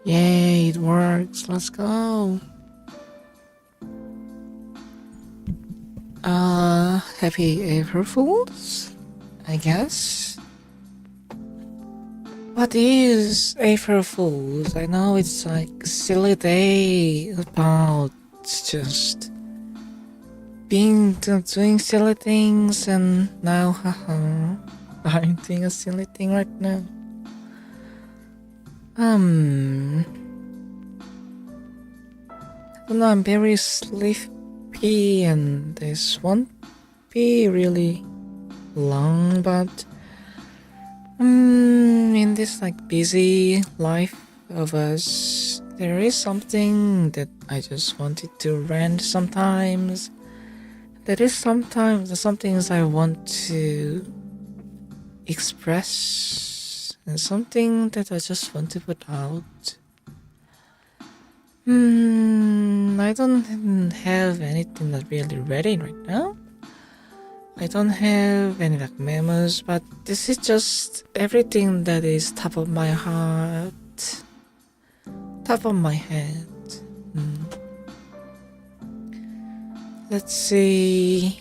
Yay, it works. Let's go. Happy April Fools, I guess. What is April Fools? I know it's like a silly day about just doing silly things, and now, haha, I'm doing a silly thing right now. I don't know, I'm very sleepy, and this won't be really long, but in this like busy life of us, there is something that I just wanted to rant sometimes. There is sometimes some things I want to express, and something that I just want to put out. I don't have anything that really ready right now. I don't have any like memos, but this is just everything that is top of my heart, top of my head. Let's see.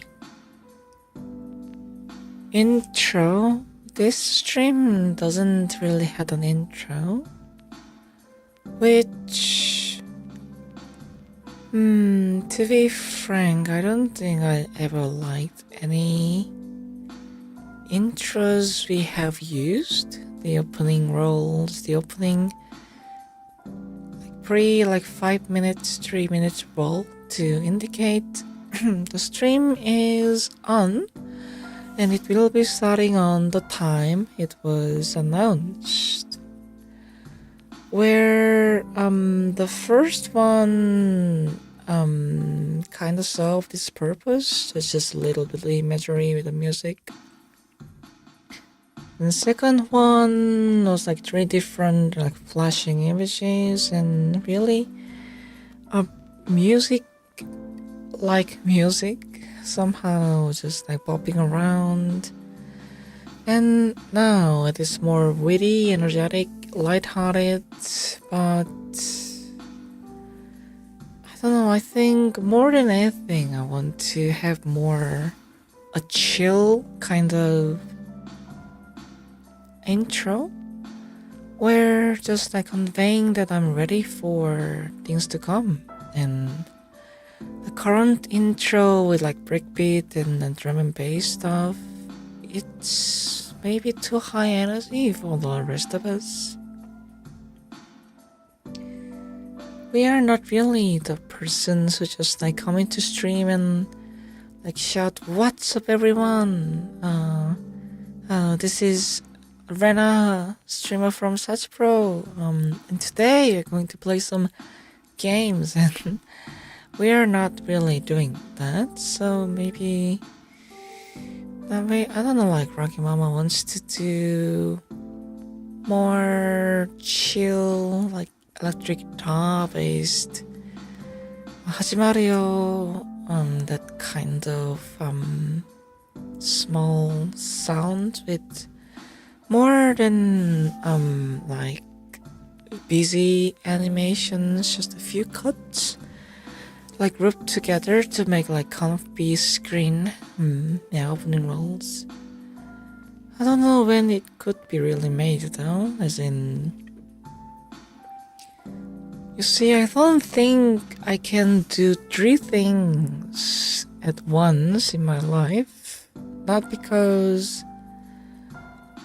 Intro. This stream doesn't really have an intro, which, to be frank, I don't think I ever liked any intros we have used. The opening rolls, the opening like 5 minutes, 3 minutes roll to indicate the stream is on, and it will be starting on the time it was announced. Where the first one kind of solved its purpose. It's just a little bit of imagery with the music. And the second one was like 3 different like flashing images, and really music somehow just like popping around. And now it is more witty, energetic, lighthearted, but I don't know, I think more than anything I want to have more a chill kind of intro, where just like conveying that I'm ready for things to come. And the current intro with like breakbeat and the drum and bass stuff, it's maybe too high energy for the rest of us. We are not really the persons who just like come into stream and like shout, "What's up, everyone? This is Rena, streamer from SACHIPRO. And today we're going to play some games," and we are not really doing that. So maybe that way, I don't know, like Rocky Mama wants to do more chill, like electric guitar based 하지마리요, that kind of small sound with more than like busy animations, just a few cuts like grouped together to make like comfy screen. Opening rolls. I don't know when it could be really made though, as in, you see, I don't think I can do 3 things at once in my life. Not because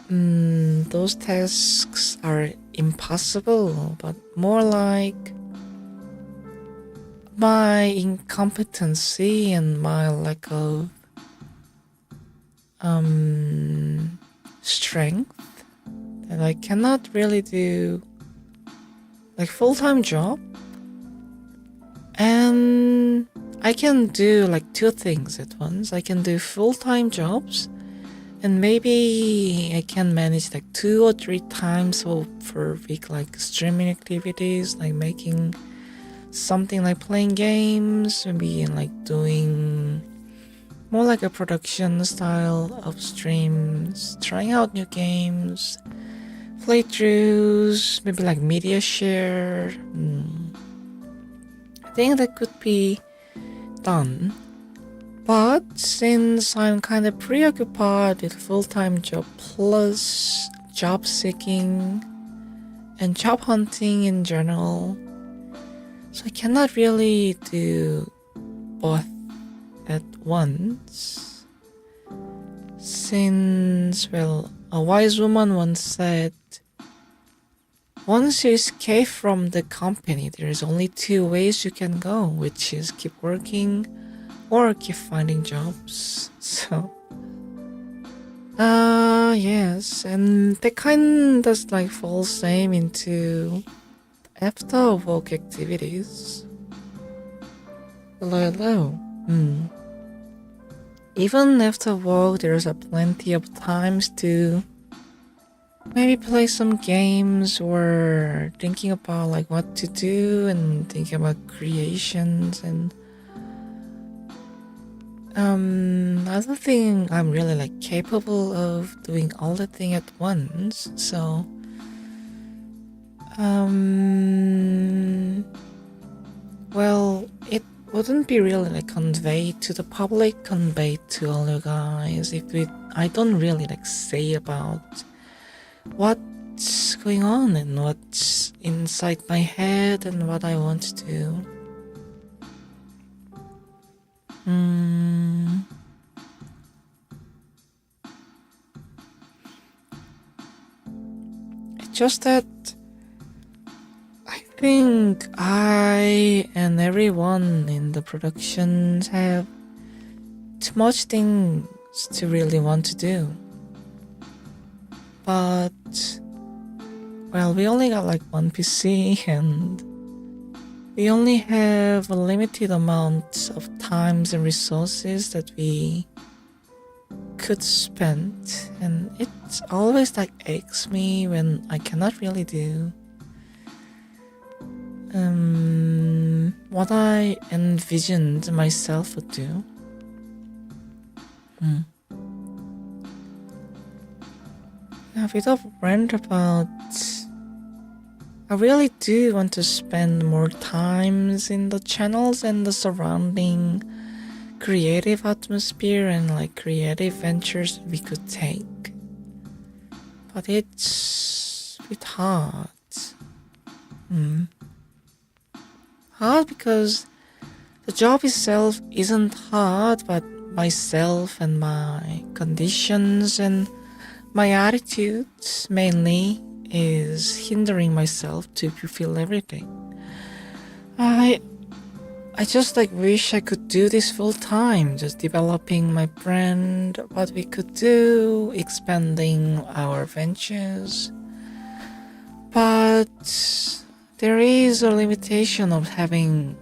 those tasks are impossible, but more like my incompetency and my lack of strength, that I cannot really do like full-time job, and I can do like 2 things at once. I can do full-time jobs, and maybe I can manage like 2 or 3 times per week like streaming activities, like making something like playing games, maybe like doing more like a production style of streams, trying out new games, playthroughs, maybe like media share. I think that could be done. But since I'm kind of preoccupied with full-time job plus job seeking and job hunting in general, so I cannot really do both at once. Since, well, a wise woman once said, once you escape from the company, there is only 2 ways you can go, which is keep working or keep finding jobs. So, yes, and that kind of like falls same into after work activities. Hello. Even after work, there's plenty of times to maybe play some games or thinking about like what to do and thinking about creations and I don't think I'm really like capable of doing all the thing at once. So well, it wouldn't be really like conveyed to the public, conveyed to all you guys if I don't really like say about what's going on and what's inside my head and what I want to do. It's just that I think I and everyone in the productions have too much things to really want to do. But, well, we only got like one PC and we only have a limited amount of times and resources that we could spend, and it always like aches me when I cannot really do what I envisioned myself would do. A bit of rant about I really do want to spend more times in the channels and the surrounding creative atmosphere and like creative ventures we could take. But it's a bit hard. Hard because the job itself isn't hard, but myself and my conditions and my attitudes mainly is hindering myself to fulfill everything. I just like wish I could do this full time, just developing my brand, what we could do, expanding our ventures. But there is a limitation of having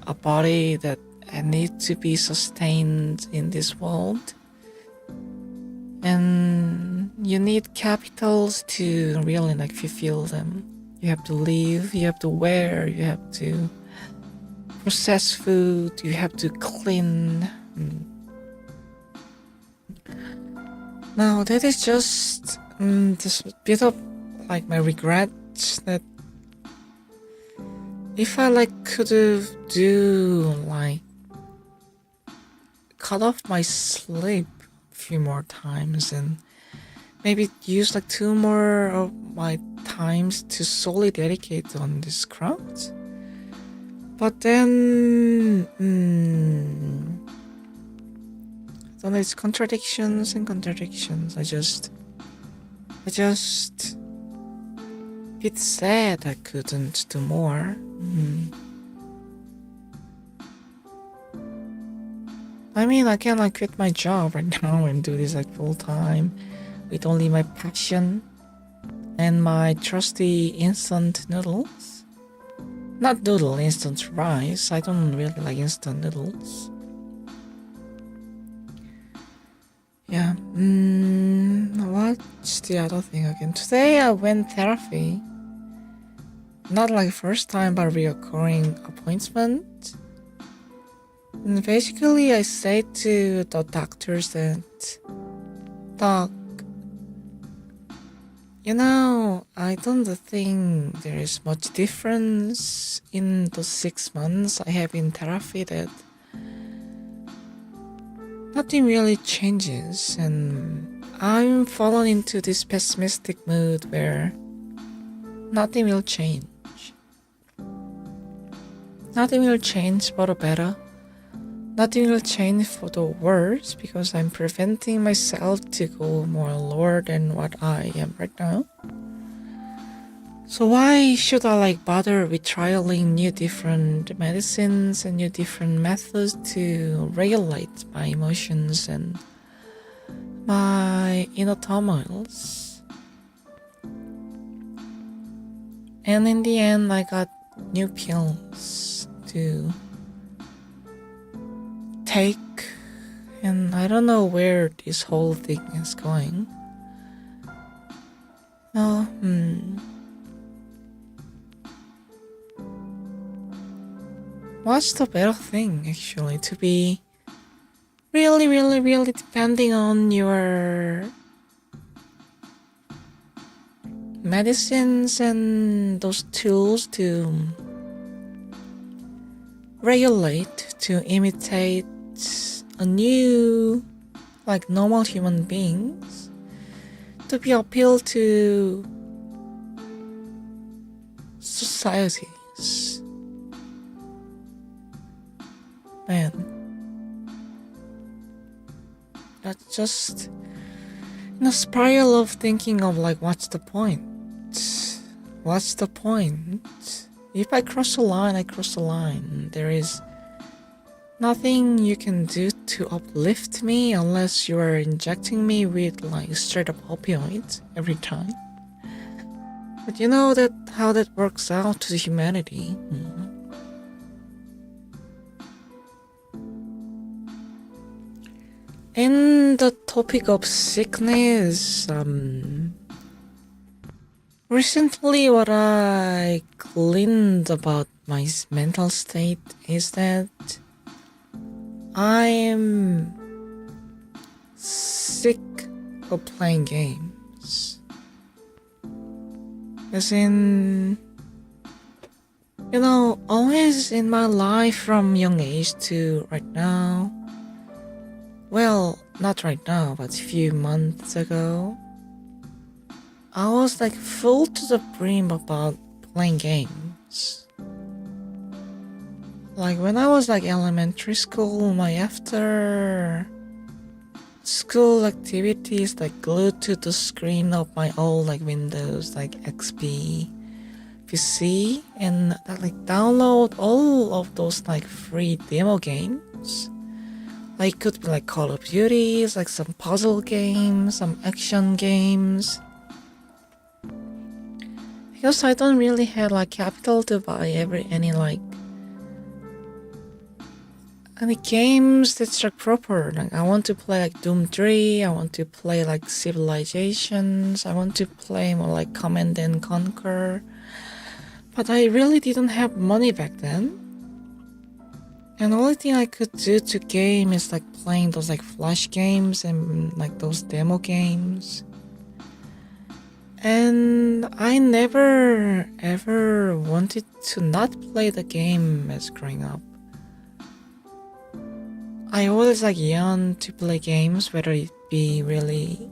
a body that needs to be sustained in this world. And you need capitals to really like fulfill them. You have to live, you have to wear, you have to process food, you have to clean. Now that is just a bit of like my regret that if I like could have cut off my sleep a few more times and maybe use like 2 more of my times to solely dedicate on this craft. But then so there's contradictions and contradictions. I just it's sad I couldn't do more. I mean, I can like quit my job right now and do this like full time with only my passion and my trusty instant noodles. Not noodle, instant rice. I don't really like instant noodles. Yeah. What's the other thing again? Today I went therapy. Not like first time, but reoccurring appointment. And basically, I say to the doctors that, Doc, I don't think there is much difference in the 6 months I have in therapy that nothing really changes, and I'm fallen into this pessimistic mood where nothing will change. Nothing will change for the better. Nothing will change for the worse because I'm preventing myself to go more lower than what I am right now. So why should I bother with trialing new different medicines and new different methods to regulate my emotions and my inner turmoils? And in the end, I got new pills to take, and I don't know where this whole thing is going. Oh, What's the better thing, actually, to be really, really, really depending on your medicines and those tools to regulate, to imitate a new, normal human beings, to be appealed to societies. Man, that's just in a spiral of thinking of what's the point? What's the point? If I cross a line, I cross a line. There is nothing you can do to uplift me unless you are injecting me with straight up opioids every time. But you know that how that works out to humanity. In the topic of sickness, recently what I gleaned about my mental state is that I'm sick of playing games. As in, always in my life from young age to right now, well, not right now, but a few months ago, I was full to the brim about playing games. When I was elementary school, my after school activities glued to the screen of my old Windows XP PC, and download all of those free demo games. It could be Call of Duty, some puzzle games, some action games. Because I don't really have capital to buy any games that's proper. I want to play Doom 3, I want to play Civilizations, I want to play more Command and Conquer. But I really didn't have money back then. And the only thing I could do to game is playing those flash games and those demo games. And I never ever wanted to not play the game as growing up. I always yearned to play games, whether it be really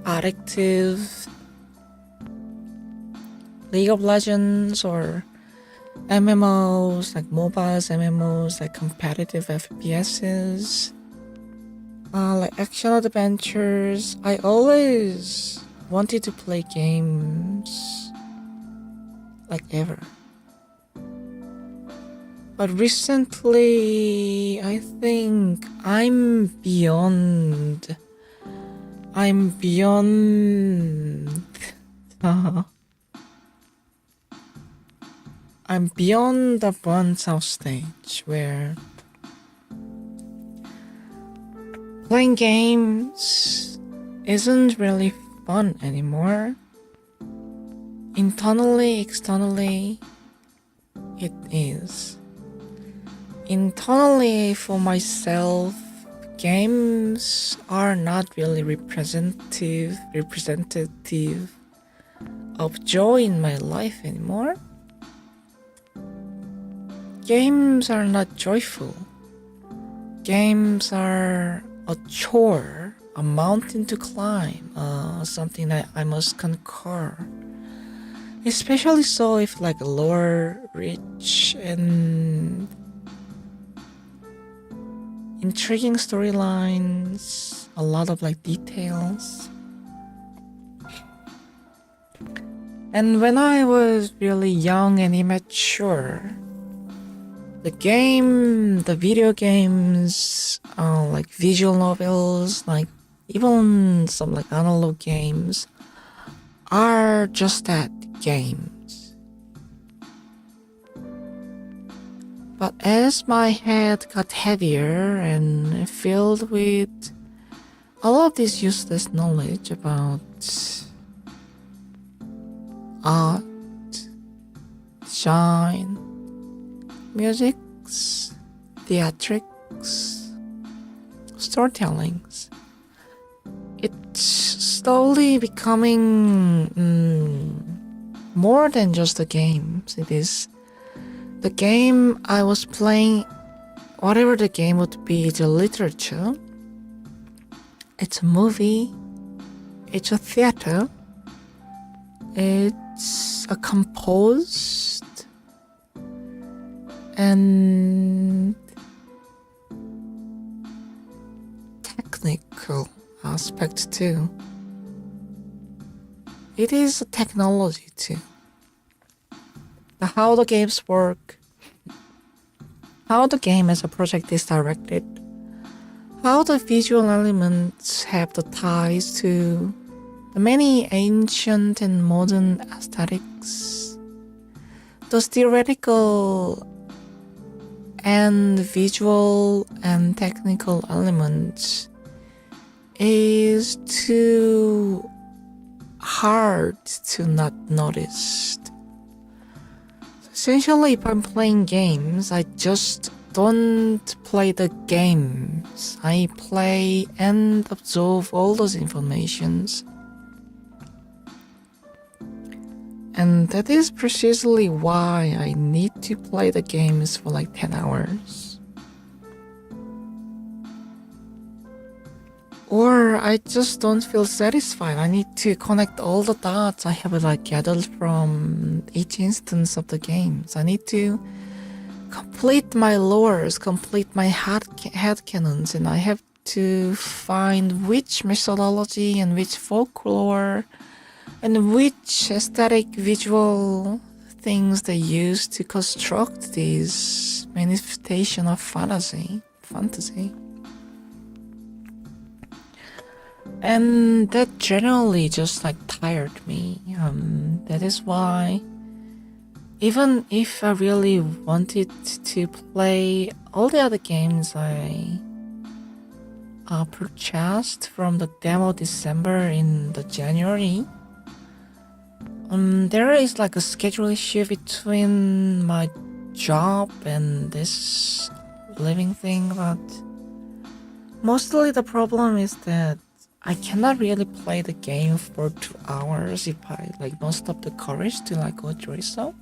addictive League of Legends or MMOs, MOBAs, MMOs, competitive FPSs, action adventures. I always wanted to play games ever. But recently, I think I'm beyond I'm beyond the burnt out stage where playing games isn't really fun anymore. Internally, externally, it is. Internally, for myself, games are not really representative of joy in my life anymore. Games are not joyful. Games are a chore, a mountain to climb, something that I must conquer. Especially so if like lore rich and intriguing storylines, a lot of like details. And when I was really young and immature, the video games, like visual novels, like even some like analog games are just that, games. But as my head got heavier and filled with all of this useless knowledge about art, design, musics, theatrics, storytellings, it's slowly becoming more than just the games. It is the game I was playing, whatever the game would be. It's a literature, it's a movie, it's a theater, it's a composed and technical aspect too. It is a technology too. How the games work, how the game as a project is directed, how the visual elements have the ties to the many ancient and modern aesthetics, those theoretical and visual and technical elements is too hard to not notice. Essentially, if I'm playing games, I just don't play the games. I play and absorb all those informations. And that is precisely why I need to play the games for like 10 hours. Or I just don't feel satisfied. I need to connect all the dots I have like gathered from each instance of the games. I need to complete my lores, complete my headcanons, and I have to find which methodology and which folklore and which aesthetic visual things they use to construct these manifestation of fantasy. And that generally just like tired me. That is why even if I really wanted to play all the other games I purchased from the demo December in the January, there is like a schedule issue between my job and this living thing, but mostly the problem is that I cannot really play the game for 2 hours if I like most of the courage to like go through it. So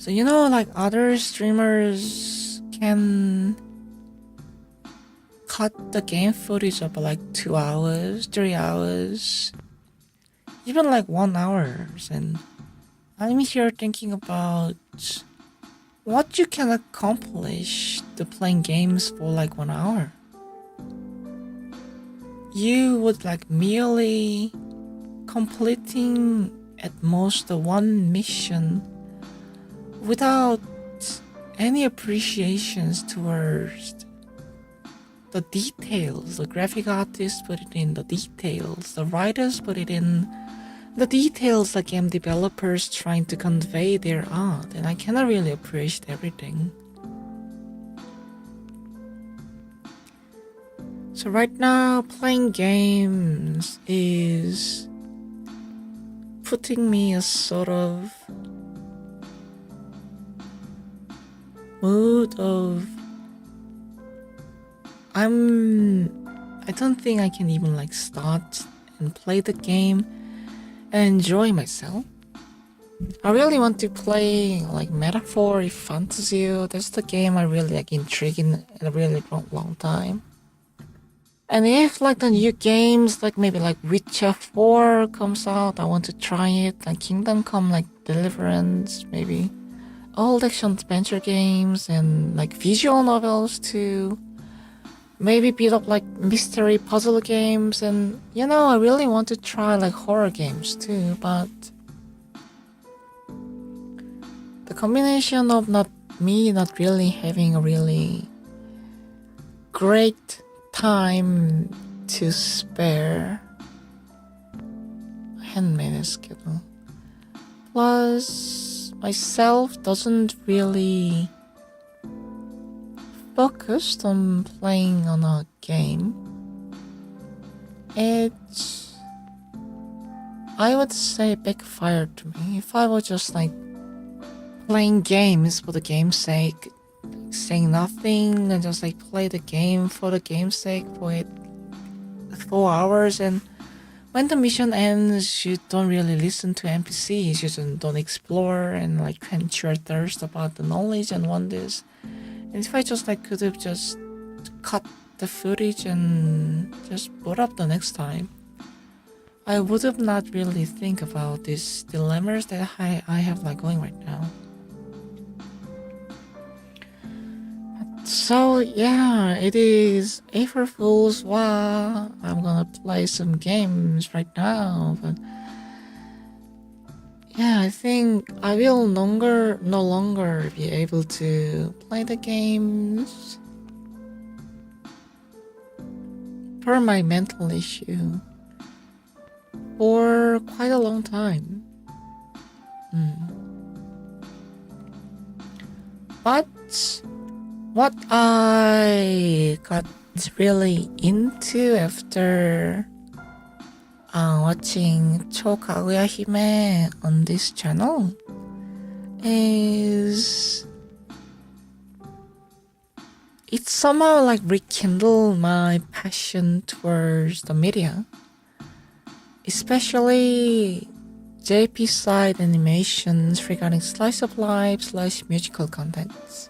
you know, like other streamers can cut the game footage of like 2 hours, 3 hours, even like 1 hour, and I'm here thinking about what you can accomplish to playing games for like 1 hour. You would like merely completing at most one mission without any appreciations towards the details. The graphic artists put it in the details, the writers put it in the details, the game developers trying to convey their art, and I cannot really appreciate everything. So right now, playing games is putting me a sort of mood of I don't think I can even like start and play the game and enjoy myself. I really want to play like Metaphor if Fantasy. That's the game I really like intrigued in a really long time. And if like the new games like maybe like Witcher 4 comes out, I want to try it. Like Kingdom Come like Deliverance, maybe. Old action adventure games and like visual novels too. Maybe beat up like mystery puzzle games, and I really want to try like horror games too, but the combination of not really having a really great time to spare handmade schedule, plus myself doesn't really focused on playing on a game. It's, I would say, backfired to me. If I was just like playing games for the game's sake, saying nothing and just like play the game for the game's sake for it 4 hours, and when the mission ends you don't really listen to NPCs, you just don't explore and like quench your thirst about the knowledge and wonders. And if I just like could have just cut the footage and just put up the next time, I would have not really think about these dilemmas that I have like going right now. So yeah, it is April Fool's. Wow, I'm gonna play some games right now, but yeah, I think I will no longer be able to play the games for my mental issue for quite a long time. But what I got really into after watching Cho Kaguya Hime on this channel is it somehow like rekindled my passion towards the media, especially JP side animations regarding slice of life / musical contents,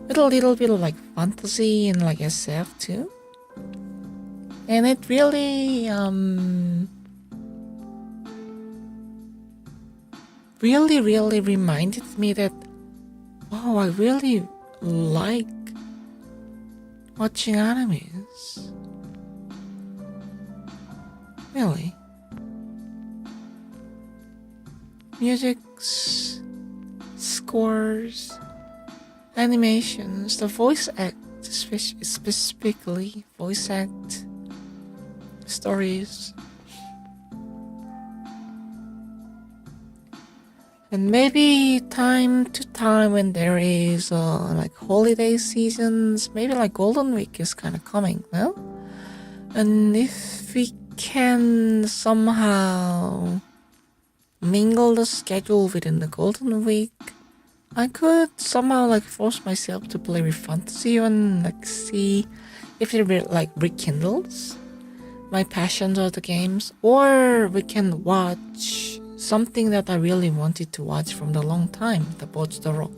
with a little bit of like fantasy and like SF too. And it really really reminded me that wow, I really like watching animes. Really. Musics, scores, animations, the voice act, specifically voice act, stories. And maybe time to time when there is like holiday seasons, maybe like Golden Week is kind of coming, no? And if we can somehow mingle the schedule within the Golden Week, I could somehow like force myself to play with fantasy and like see if it like rekindles my passion for the games, or we can watch something that I really wanted to watch from the long time, the Watch the Rock.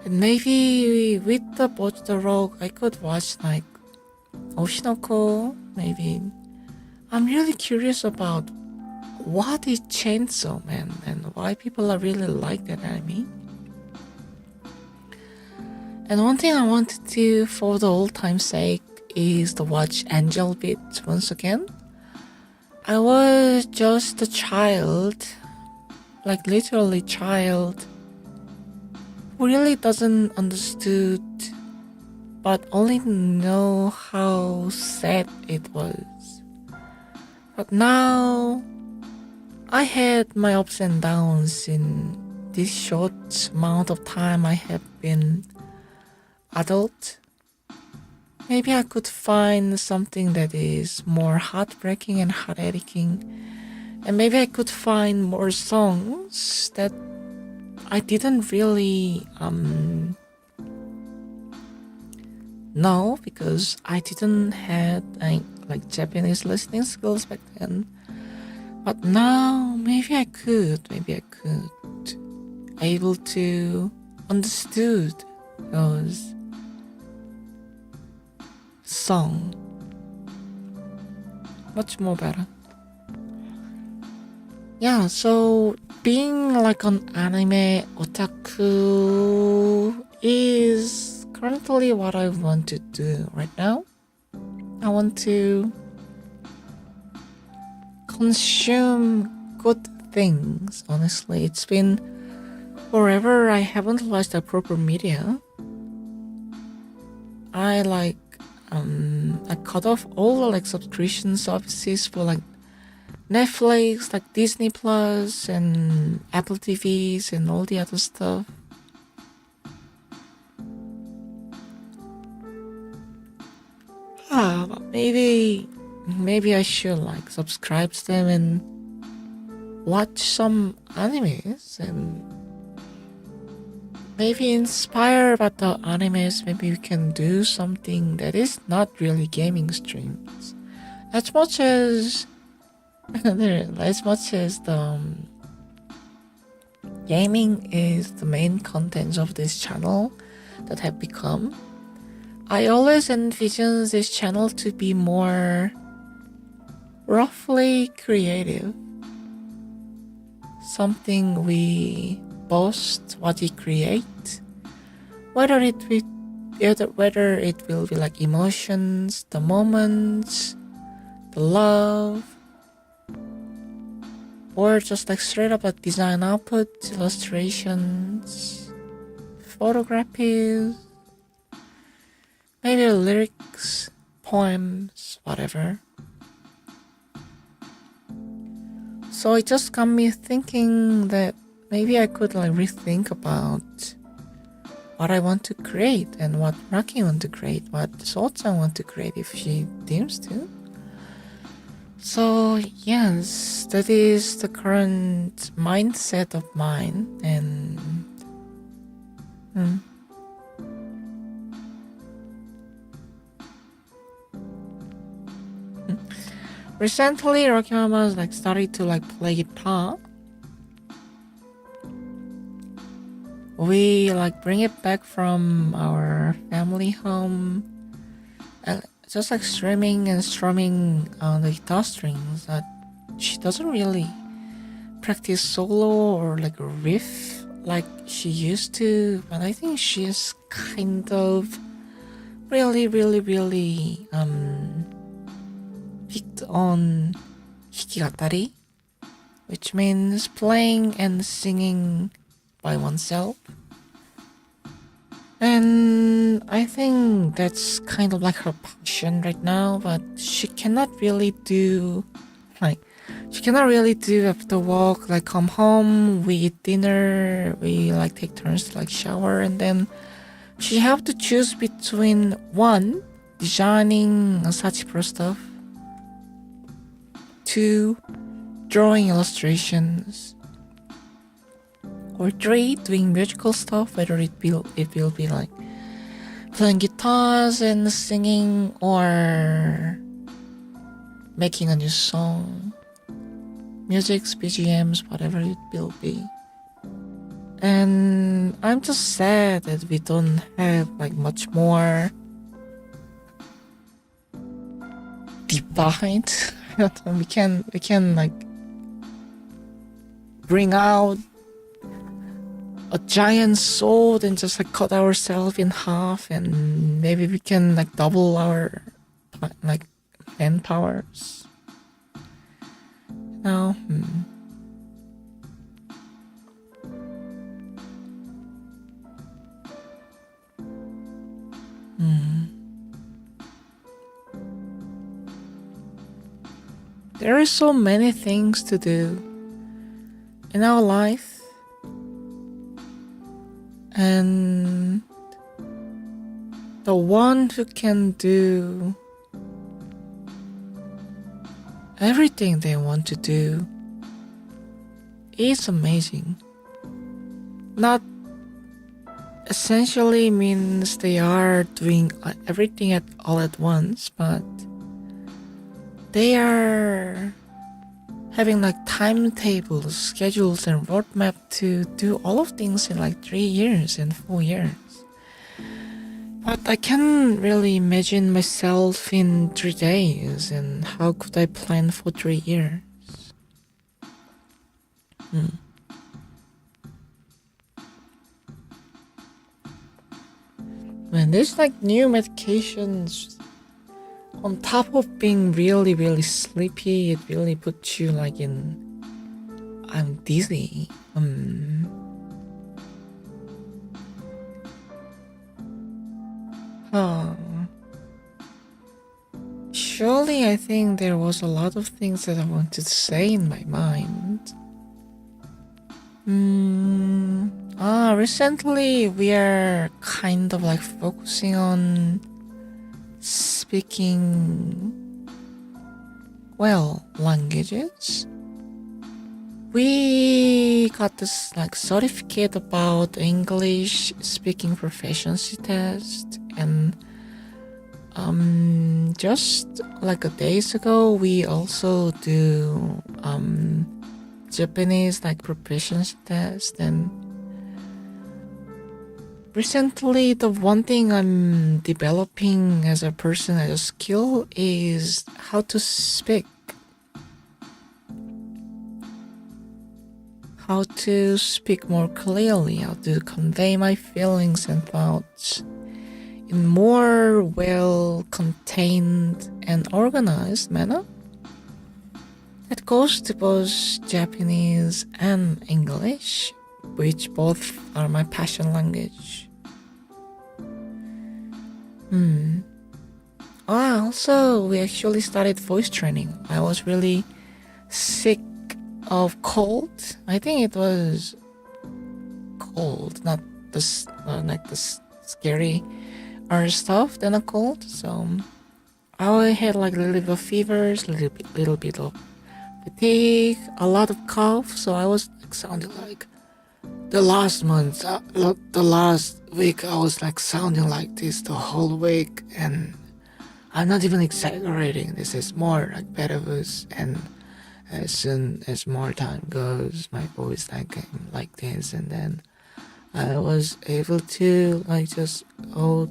And maybe with the Watch the Rock, I could watch like Oshinoko, maybe. I'm really curious about what is Chainsaw Man and why people are really like that anime. And one thing I wanted to, for the old time's sake, is to watch Angel Beat once again. I was just a child, like literally child, who really doesn't understood, but only know how sad it was. But now, I had my ups and downs in this short amount of time I have been adult. Maybe I could find something that is more heartbreaking and heart-aching. And maybe I could find more songs that I didn't really know, because I didn't have like Japanese listening skills back then. But now maybe I could able to understood those song much more better. Yeah, so being like an anime otaku is currently what I want to do right now. I want to consume good things, honestly. It's been forever I haven't watched a proper media. I cut off all the like subscription services for like Netflix, like Disney Plus and Apple TVs and all the other stuff. But maybe I should like subscribe to them and watch some animes and maybe inspired by the animes, maybe we can do something that is not really gaming streams. As much as the gaming is the main content of this channel that have become, I always envision this channel to be more roughly creative. Something we boast what we create, whether it will be like emotions, the moments, the love, or just like straight up like design output, illustrations, photographies, maybe lyrics, poems, whatever. So it just got me thinking that maybe I could like rethink about what I want to create and what Raki want to create, what Socha want to create if she deems to. So yes, that is the current mindset of mine, and recently Rocky Mama's like started to like play guitar. We like bring it back from our family home and just like strumming and strumming on the guitar strings. That she doesn't really practice solo or like a riff like she used to, but I think she is kind of really picked on hikigatari, which means playing and singing by oneself. And I think that's kind of like her passion right now, but she cannot really do after work, like come home, we eat dinner, we like take turns to like shower, and then she have to choose between one, designing SACHIPRO stuff, two, drawing illustrations, or three, doing musical stuff, whether it will be like playing guitars and singing or making a new song, musics, BGMs, whatever it will be. And I'm just sad that we don't have like much more defined. we can like bring out a giant sword and just like cut ourselves in half, and maybe we can like double our like manpowers. No. There are so many things to do in our life, and the one who can do everything they want to do is amazing. Not essentially means they are doing everything all at once, but they are having like timetables, schedules, and roadmap to do all of things in like 3 years and 4 years. But I can't really imagine myself in 3 days, and how could I plan for 3 years? Man, there's like new medications on top of being really, really sleepy. It really puts you like in. I'm dizzy. Huh. Surely, I think there was a lot of things that I wanted to say in my mind. Recently we are kind of like focusing on speaking, well, languages. We got this like certificate about English speaking proficiency test, and just like a days ago we also do Japanese like proficiency test. And recently the one thing I'm developing as a person, as a skill, is how to speak. How to speak more clearly, how to convey my feelings and thoughts in more well-contained and organized manner. That goes to both Japanese and English, which both are my passion language. Also, we actually started voice training. I was really sick of cold. I think it was cold, not the like the scary or stuff than a cold. So I had like a little bit of fevers, little bit of fatigue, a lot of cough. So I was like sounding like the last month, the last week, I was like sounding like this the whole week, and I'm not even exaggerating. This is more like better voice, and as soon as more time goes, my voice like this, and then I was able to like just like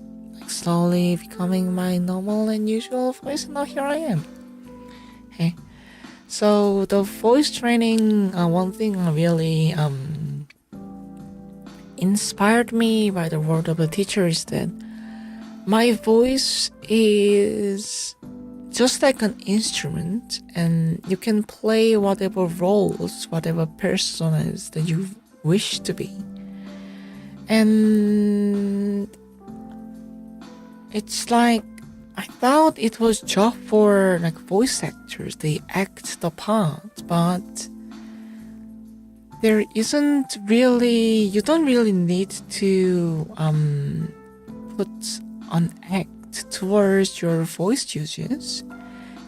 slowly becoming my normal and usual voice, and now here I am. Hey, so the voice training, one thing really inspired me by the word of the teacher is that my voice is just like an instrument, and you can play whatever roles, whatever personas that you wish to be. And it's like, I thought it was job for like voice actors, they act the part, but there isn't really, you don't really need to put an act towards your voice uses.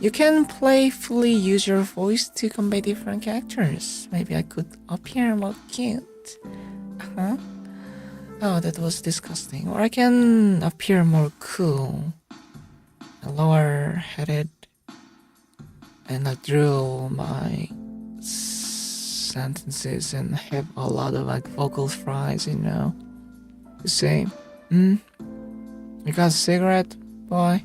You can playfully use your voice to convey different characters. Maybe I could appear more cute. Oh, that was disgusting. Or I can appear more cool, lower-headed, and like drill my sentences and have a lot of like vocal fries, you know. You say, you got a cigarette, boy?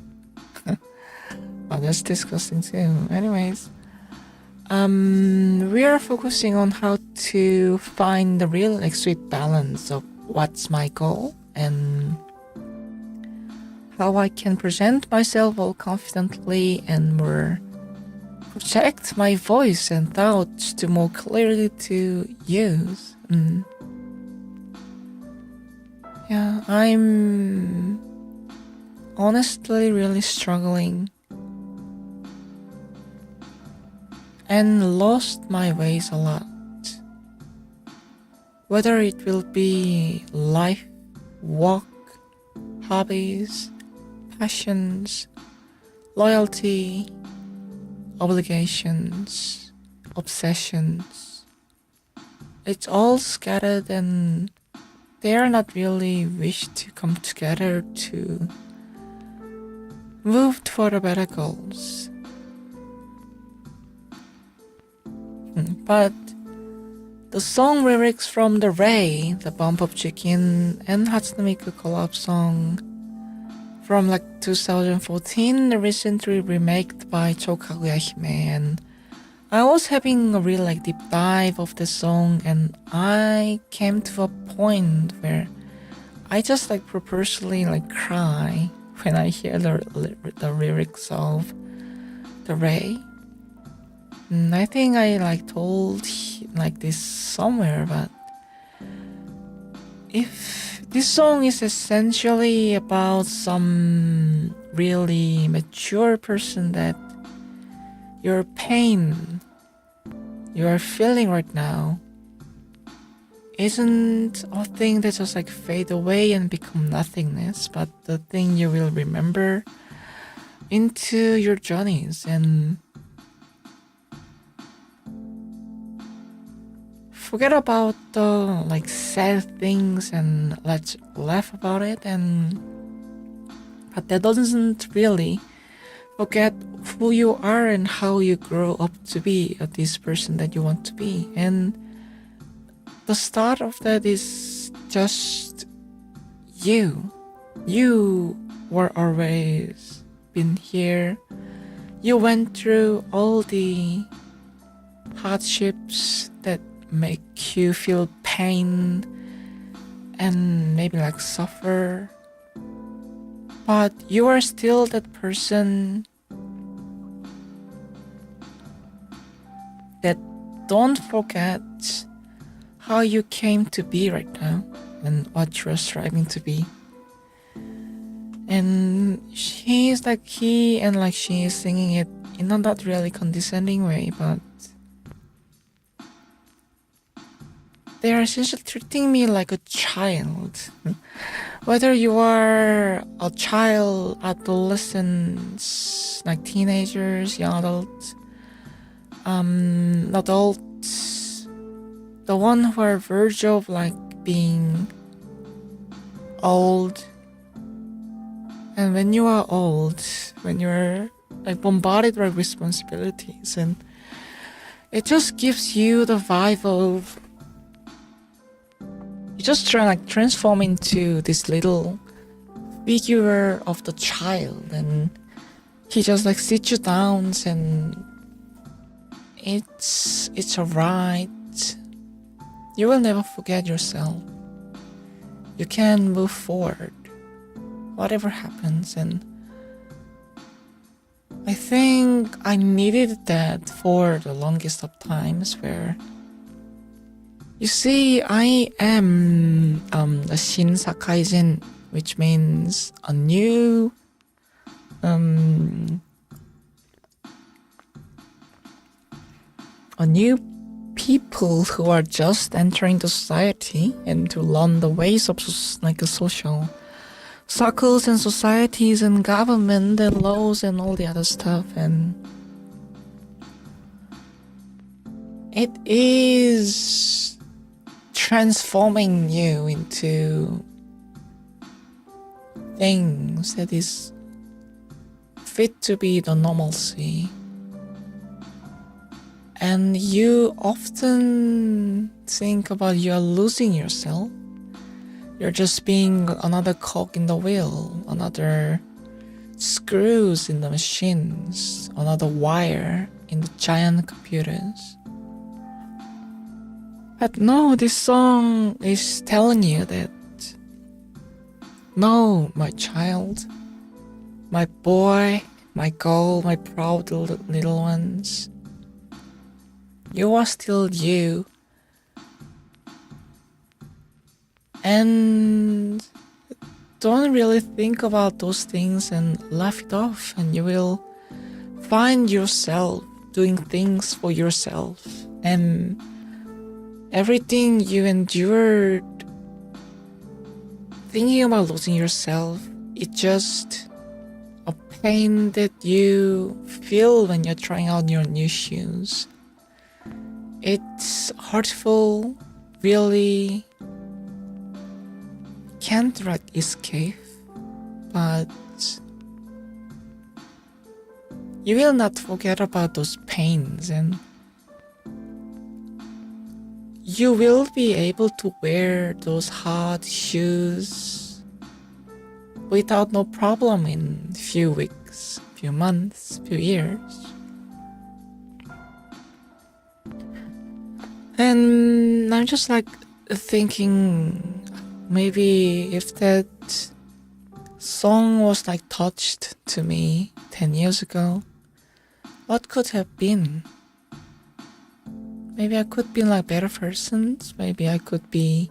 Oh, that's disgusting too. Anyways, we are focusing on how to find the real like sweet balance of what's my goal and how I can present myself all confidently and more project my voice and thoughts to more clearly to use. Yeah, I'm honestly really struggling and lost my ways a lot. Whether it will be life, work, hobbies, passions, loyalty, obligations, obsessions. It's all scattered and they are not really wished to come together to move toward better goals. But the song lyrics from The Ray, the Bump of Chicken, and Hatsune Miku collab song from like 2014, recently remaked by Chokaguya Hime, and I was having a real like deep dive of the song, and I came to a point where I just like purposely like cry when I hear the lyrics of The Ray. And I think I like told like this somewhere, but if this song is essentially about some really mature person that your pain you are feeling right now isn't a thing that just like fade away and become nothingness, but the thing you will remember into your journeys, and forget about the like sad things and let's laugh about it, and but that doesn't really forget who you are and how you grow up to be this person that you want to be. And the start of that is just you were always been here. You went through all the hardships that make you feel pain and maybe like suffer, but you are still that person that don't forget how you came to be right now and what you're striving to be. And she is singing it in a not really condescending way, but they are essentially treating me like a child. Whether you are a child, adolescents, like teenagers, young adults, the one who are verge of like being old. And when you are old, when you're like bombarded by responsibilities, and it just gives you the vibe of you just try like transform into this little figure of the child, and he just like sits you down, and it's alright. You will never forget yourself. You can move forward, whatever happens. And I think I needed that for the longest of times, where you see, I am a Shin-Sakaijin, which means a new people who are just entering the society and to learn the ways of like the social circles and societies and government and laws and all the other stuff. And it is transforming you into things that is fit to be the normalcy. And you often think about you're losing yourself. You're just being another cog in the wheel, another screws in the machines, another wire in the giant computers. But no, this song is telling you that, no, my child, my boy, my girl, my proud little ones, you are still you. And don't really think about those things and laugh it off, and you will find yourself doing things for yourself. And everything you endured thinking about losing yourself, it's just a pain that you feel when you're trying out your new shoes. It's hurtful, really can't like escape, but you will not forget about those pains, and you will be able to wear those hard shoes without no problem in few weeks, few months, few years. And I'm just like thinking, maybe if that song was like touched to me 10 years ago, what could have been? Maybe I could be like better persons. Maybe I could be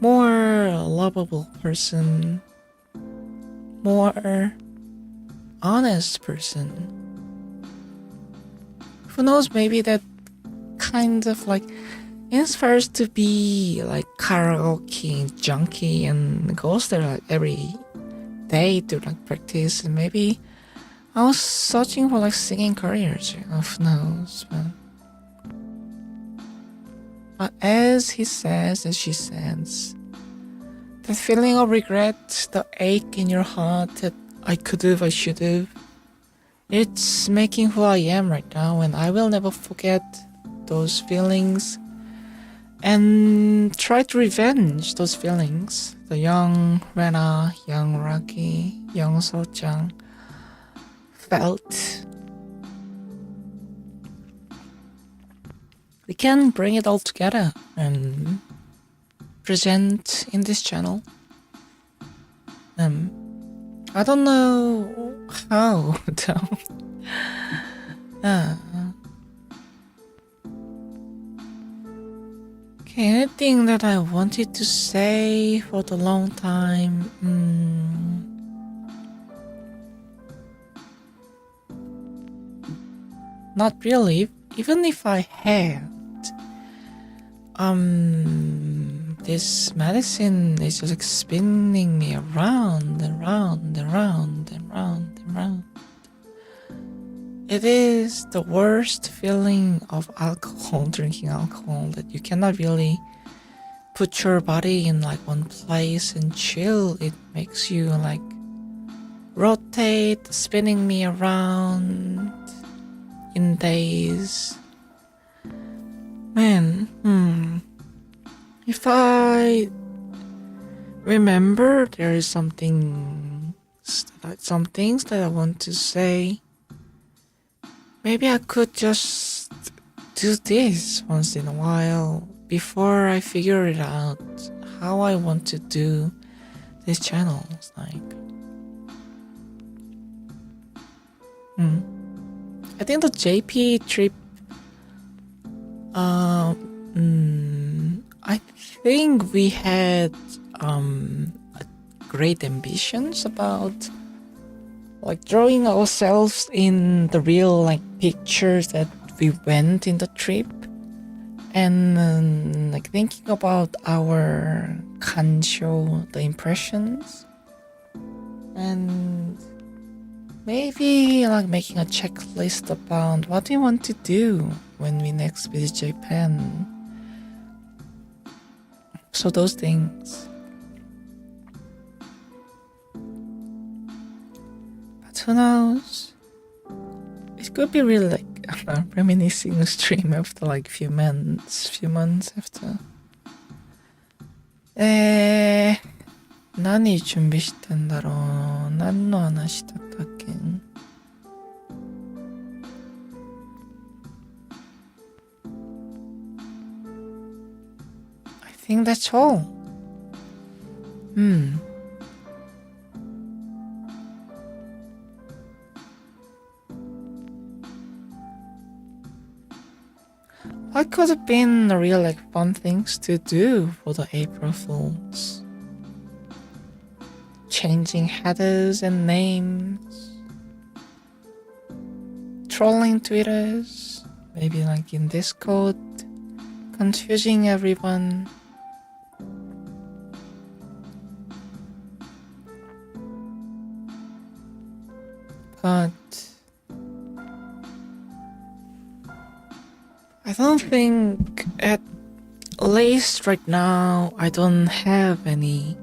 more lovable person, more honest person. Who knows, maybe that kind of like inspires to be like karaoke junkie and goes there like every day to like practice, and maybe I was searching for like singing careers, who knows, but as he says, as she says, that feeling of regret, the ache in your heart that I could have, I should have, it's making who I am right now, and I will never forget those feelings and try to revenge those feelings. The young Rena, young Rocky, young Sochang felt. We can bring it all together and present in this channel. I don't know how though. Okay, anything that I wanted to say for the long time? Not really. Even if I had, this medicine is just like spinning me around and round and round and round and round. It is the worst feeling of alcohol, drinking alcohol, that you cannot really put your body in like one place and chill. It makes you like rotate, spinning me around in days. Man, if I remember, there is some things that I want to say. Maybe I could just do this once in a while before I figure it out how I want to do this channel. Like, I think the JP trip, I think we had great ambitions about like drawing ourselves in the real like pictures that we went in the trip, and like thinking about our kansho, the impressions, and maybe like making a checklist about what we want to do when we next visit Japan. So those things. But who knows? It could be really like a reminiscing stream after like few months after. 何準備してんだろう。何の話だったっけ。I think that's all. What could have been the real like fun things to do for the April Fools? Changing headers and names, trolling Twitters, maybe like in Discord, confusing everyone. But I don't think, at least right now, I don't have any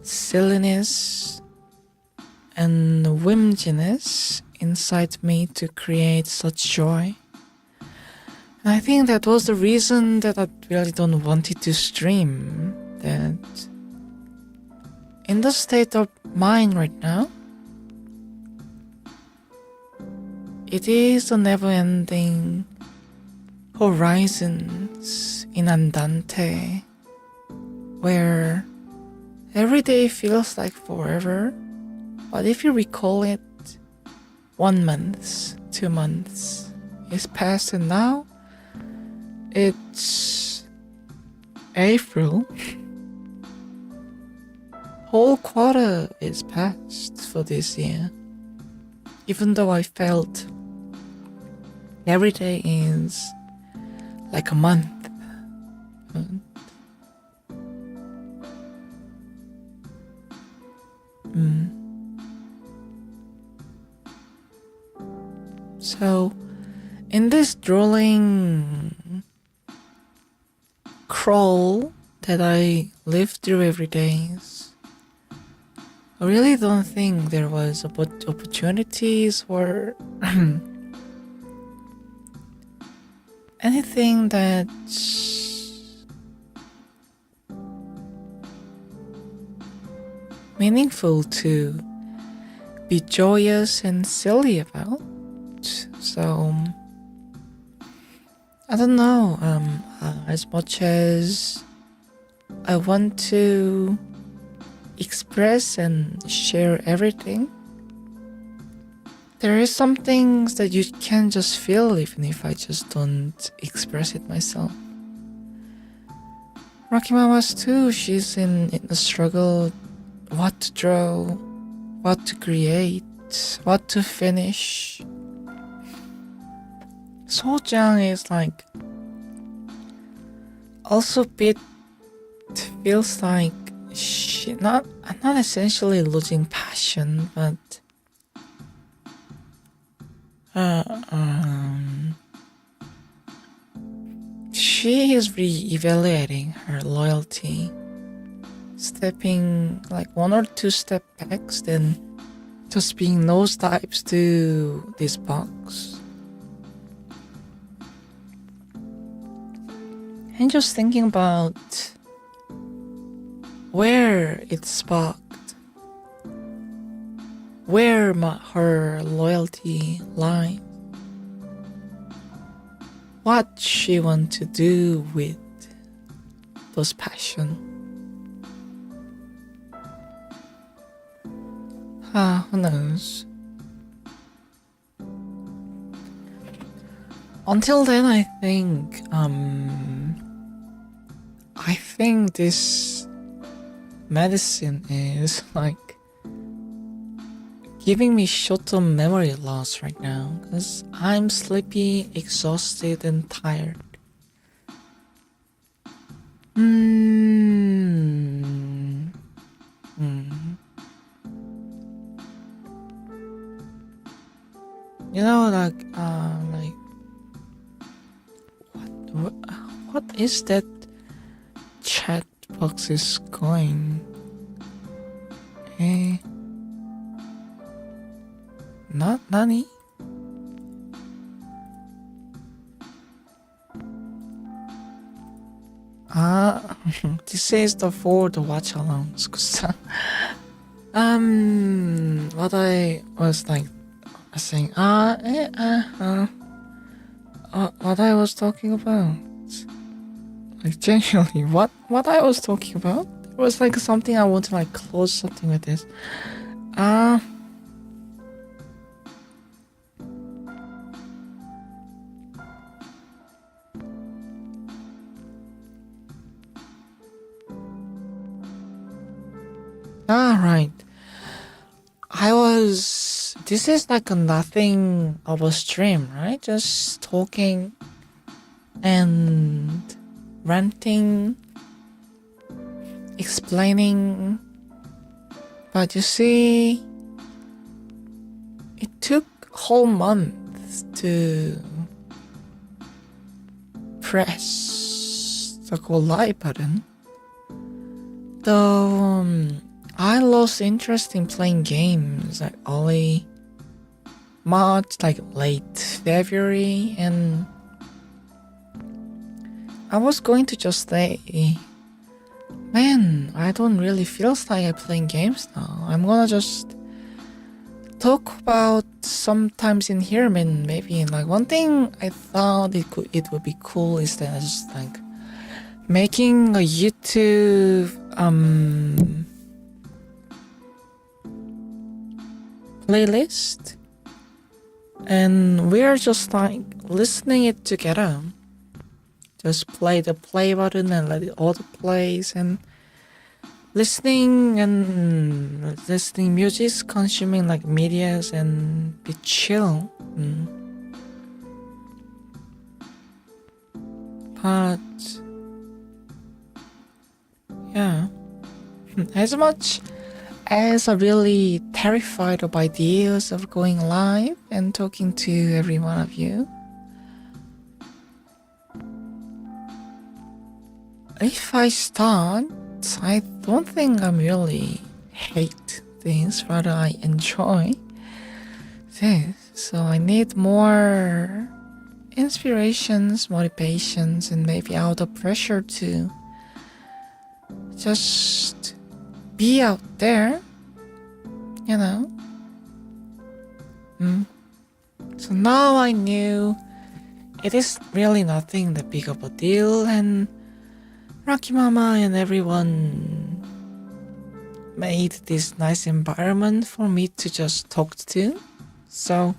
silliness and whimsiness inside me to create such joy. I think that was the reason that I really don't want it to stream. That in the state of mind right now, it is a never-ending horizons in Andante, where every day feels like forever, but if you recall it, 1 month, 2 months is past, and now it's April. Whole quarter is past for this year. Even though I felt every day is like a month. So, in this drooling crawl that I live through every day, I really don't think there was opportunities or anything that's meaningful to be joyous and silly about. So I don't know, as much as I want to express and share everything, there is some things that you can just feel even if I just don't express it myself. Rocky Mama's too, she's in the struggle, what to draw, what to create, what to finish. Sojang is like also bit feels like she not essentially losing passion, but she is re-evaluating her loyalty, stepping like 1 or 2 step backs, then just being nosedives to this box. And just thinking about where it sparked, where her loyalty lies, what she wants to do with those passion. Who knows? Until then, I think this medicine is like giving me short-term memory loss right now, because I'm sleepy, exhausted, and tired. You know, like what is that Chatbox is going? Not Nani? This is for the watch alongs. What I was like saying, what I was talking about, like genuinely, what I was talking about, it was like something I want to like close something with this. Right. This is like a nothing of a stream, right? Just talking and ranting, explaining. But you see, it took whole month to press the go live button. Though I lost interest in playing games like early March, like late February, and I was going to just say, man, I don't really feel like playing games now. I'm gonna just talk about sometimes in here. I mean, maybe like one thing I thought it would be cool is that I just like making a YouTube playlist, and we're just like listening it together. Just play the play button and let it auto plays and listening music, consuming like medias and be chill. But yeah, as much as I'm really terrified of ideas of going live and talking to every one of you, if I start, I don't think I really hate this, rather I enjoy this. So I need more inspirations, motivations, and maybe out of pressure to just be out there, you know. So now I knew it is really nothing that big of a deal, and Rocky Mama and everyone made this nice environment for me to just talk to. So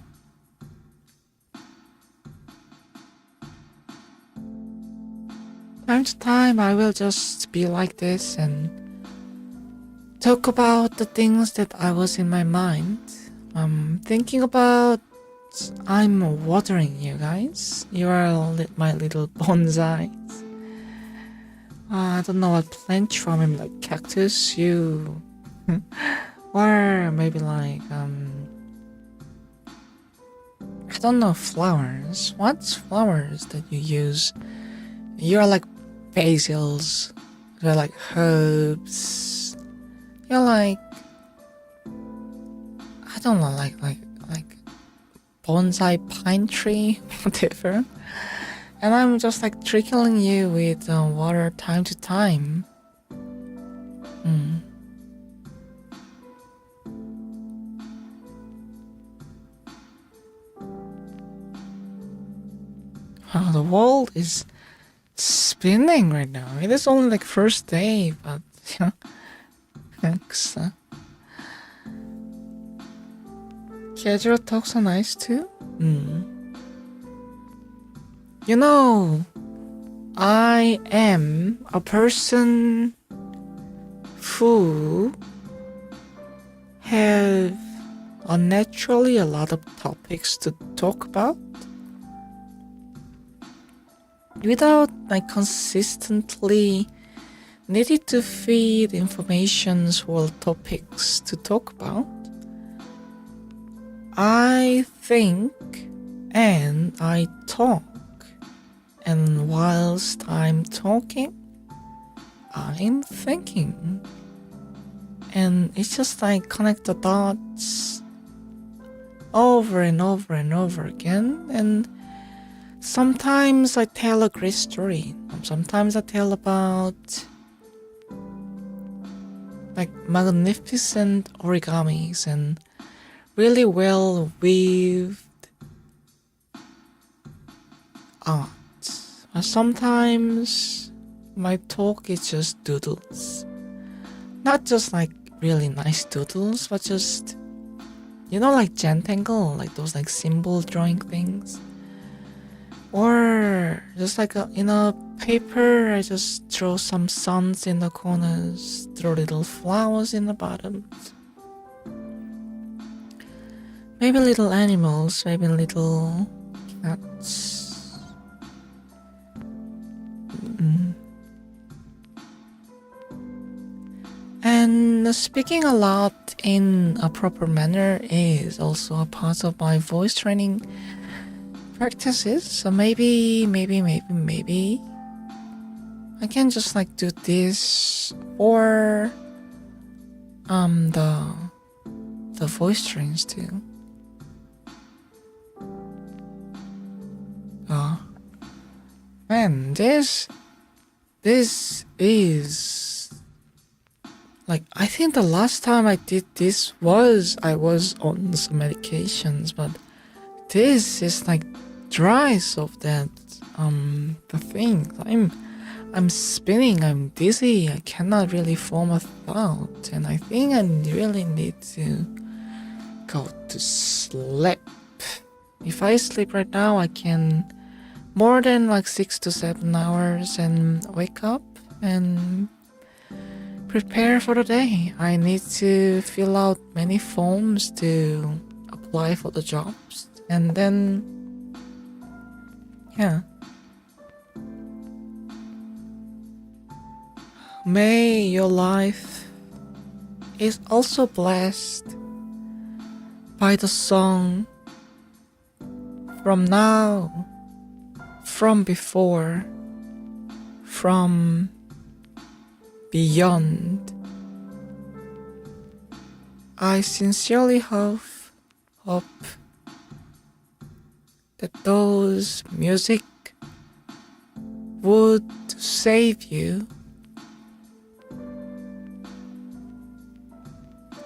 time to time I will just be like this and talk about the things that I was in my mind. I'm thinking about. I'm watering you guys. You are my little bonsais. I don't know what plant you are, maybe like cactus, you, or maybe like I don't know, flowers. What's flowers that you use? You're like basils. You're like herbs. You're like, I don't know, like bonsai pine tree, whatever. And I'm just like trickling you with water time to time. Wow, the world is spinning right now. It is only like first day, but yeah, thanks. Casual talks are nice too. You know, I am a person who have unnaturally a lot of topics to talk about without like consistently needed to feed informations or topics to talk about. I think and I talk, and whilst I'm talking, I'm thinking, and it's just like connect the dots over and over and over again. And sometimes I tell a great story. Sometimes I tell about like magnificent origamis and really well weaved art. But sometimes my talk is just doodles. Not just like really nice doodles, but just, you know, like Gentangle, like those like symbol drawing things. Or just like in a paper, I just draw some suns in the corners, draw little flowers in the bottoms. Maybe little animals, maybe little cats. And speaking a lot in a proper manner is also a part of my voice training practices. So maybe I can just like do this or the voice trains too. man, this is like, I think the last time I did this I was on some medications, but this is like twice of that. The thing, I'm spinning, I'm dizzy, I cannot really form a thought, and I think I really need to go to sleep. If I sleep right now, I can more than like 6 to 7 hours and wake up and prepare for the day. I need to fill out many forms to apply for the jobs, and then yeah. May your life is also blessed by the song from now, from before, from beyond. I sincerely hope that those music would save you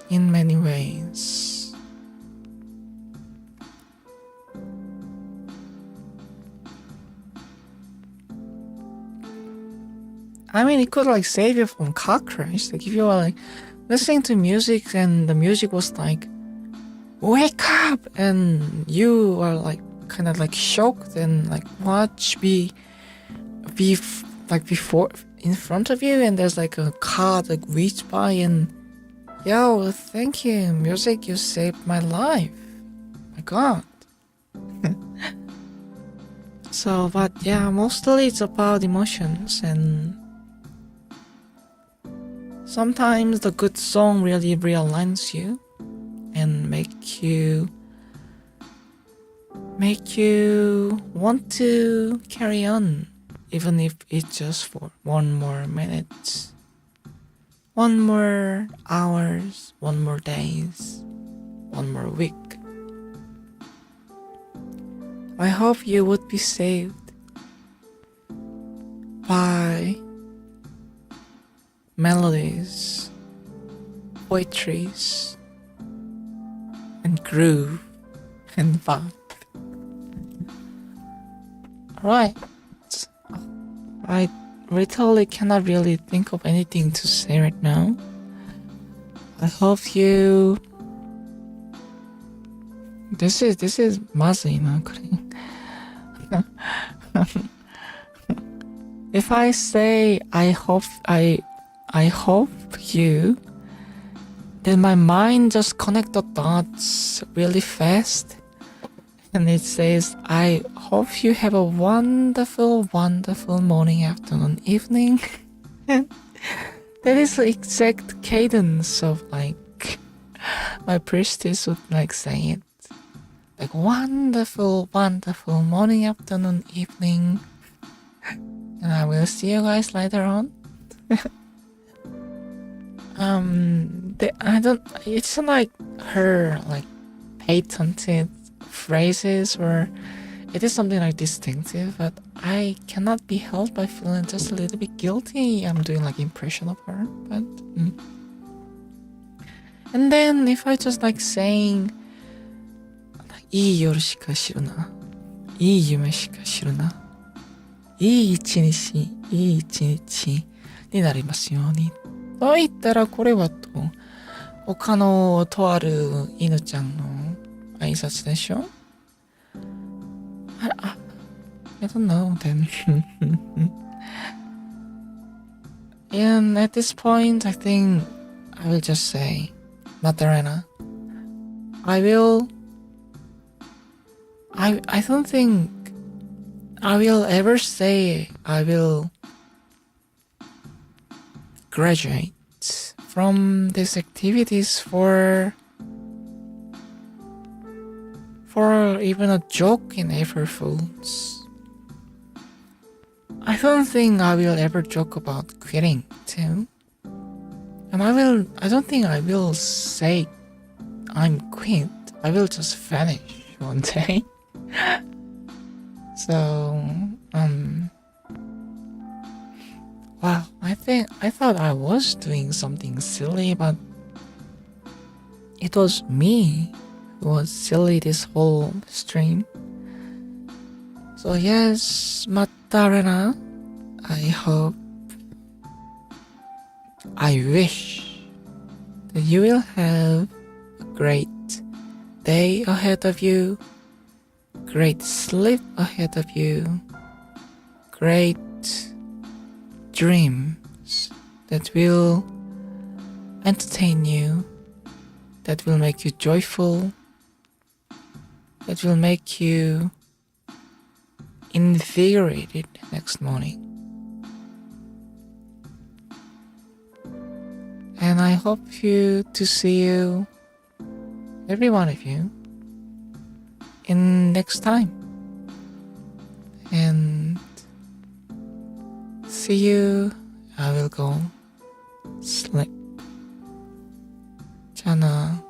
in many ways. I mean, it could like save you from cockroach. Like if you were like listening to music and the music was like, wake up, and you are like kind of like shocked and like watch like before in front of you, and there's like a car that reached by and yo, thank you, music, you saved my life. My god. So, but yeah, mostly it's about emotions, and sometimes the good song really realigns you and make you want to carry on, even if it's just for one more minute, one more hours, one more days, one more week. I hope you would be saved by melodies, poetries, and groove and vibe. Alright, I literally cannot really think of anything to say right now. I hope you... This is 마지, 그래. If I say I hope you, then my mind just connect the dots really fast, and it says I hope you have a wonderful morning, afternoon, evening. That is the exact cadence of like my priestess would like say it. Like wonderful morning, afternoon, evening. And I will see you guys later on. It's like her like patented phrases, or it is something like distinctive, but I cannot be helped by feeling just a little bit guilty. I'm doing like impression of her, but and then if I just like saying いい夜しか知るな、いい夢しか知るな、いい一日になりますようにと言ったら、これはと他のとある犬ちゃんの挨拶でしょ。I don't know then. And at this point, I think I will just say, Matarena, I don't think I will ever say I will graduate from these activities for even a joke in April Fools. I don't think I will ever joke about quitting too. And I don't think I will say I'm quit. I will just vanish one day. So, Well, I thought I was doing something silly, but it was me who was silly this whole stream. So yes, Matarena, I wish that you will have a great day ahead of you, great sleep ahead of you, great dreams that will entertain you, that will make you joyful, that will make you invigorated next morning. And I hope to see you, every one of you, in next time. And see you. I will go sleep. Jana.